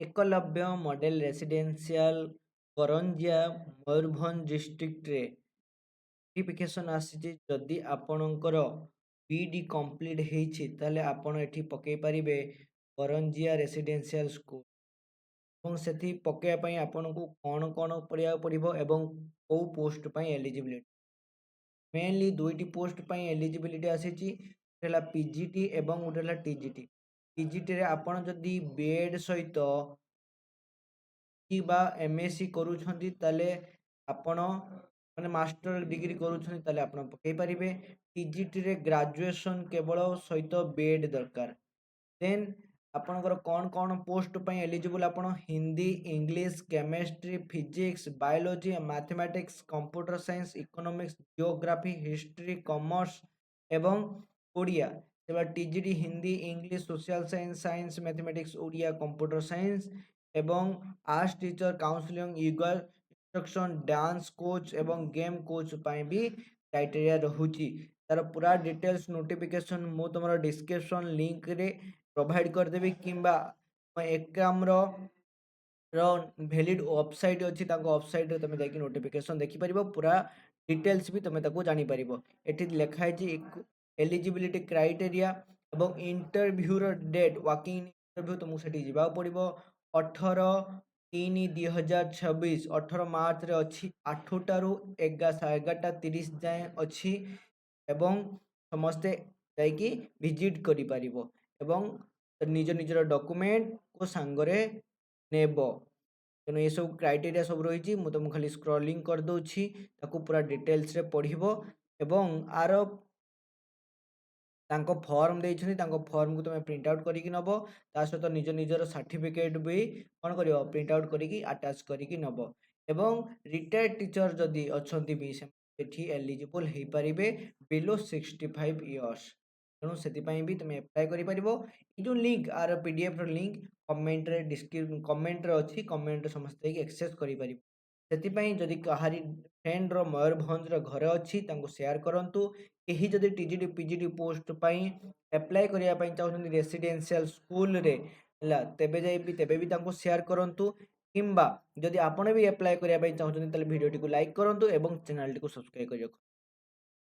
Eklavya model residential Karanjia Mayurbhanj district रे notification आसी जदि आपणकर बीडी कंप्लीट ହେଇଛି ତାହେଲେ ଆପଣ ଏଠି ପକେଇ ପାରିବେ କରंजिया रेसिडेंशियल स्कूल ଏବଂ ସେଠି ପକେଇବା ପାଇଁ ଆପଣଙ୍କୁ କ'ଣ କ'ଣ ପଢ଼ିବାକୁ ପଡ଼ିବ ଏବଂ କେଉଁ ପୋଷ୍ଟ ପାଇଁ ଏଲିଜିବିଲିଟି मेनली दुईटी पोस्ट ପାଇଁ एलिजिबिलिटी आसीची ହେଲା पीजीटी ଏବଂ ଗୋଟେ ହେଲା टीजीटी पीजीटी रे आपण जदि बीएड सहित कि एमएससी करूछंती ताले आपण माने मास्टर डिग्री करूछंती ताले आपण पकेई परिबे टीजीटी रे ग्रेजुएशन केवल सहित बीएड दरकार देन आपणकर कौन कौन पोस्ट ପାଇଁ एलिजिबल आपण Hindi English chemistry physics biology mathematics computer science economics geography history commerce एवं ओडिया सेबा TGT Hindi English social science science mathematics Odia computer science एवं आर्ट्स टीचर काउंसलिंग ईगल इंस्ट्रक्शन डांस कोच एवं गेम कोच ପାଇଁ भी क्राइटेरिया रहुची तार पूरा डिटेल्स नोटिफिकेशन मु तुमरा डिस्क्रिप्शन लिंक रे प्रोवाइड करदेवी किंबा एकाम वैलिड वेबसाइट अच्छी वेबसाइट रे तुम जाकि नोटिफिकेशन देखिपर पूरा डिटेल्स भी तुम जानी पार ये लिखाई एलिजिबिलिटी क्राइटेरिया एवं इंटरव्यू डेट वर्किंग इंटरव्यू तुमको सेठी जावाक पड़ो 18/3/2026 18 मार्च रे अच्छी 8टारू 11:30 जाए अच्छी एवं समस्ते जाकि विजिट करि परिबो एवं निज निजर डॉक्यूमेंट को सांगरे नेब तेणु ये सब क्राइटेरिया सब रही तुमको खाली स्क्रॉलिंग कर दूची ताकू पूरा डिटेल्स रे पढ़िबो एवं आर तांको फॉर्म देइछनी तांको फॉर्म को तुम प्रिंट आउट करिकि नब ता सहित निज निजर सर्टिफिकेट भी कौन करियो प्रिंट आउट करिकि अटैच करिकि नब एवं रिटायर्ड टीचर जदि अछंती भी सेठी एलिजिबल हेई परिबे बिलो 65 इयर्स तेणु से भी तुम एप्लाय कर जो लिंक आर पीडीएफ लिंक कमेंट रे डिस्क्रिप्शन कमेंट रे अच्छी कमेंट रे समस्त एक्सेस कर जदि कहारी फ्रेंड रो मयूरभंज घर अच्छी शेयर करंतु यही जदि टीजीटी पीजीटी पोस्ट पाई एप्लाय करने चाहते रेसिडेंशियल स्कूल रे तेबे तेबे भी शेयर करंतु किंबा जदि आपण भी एप्लाय करने चाहते वीडियो टी लाइक करंतु एवं चैनल टी सब्सक्राइब कर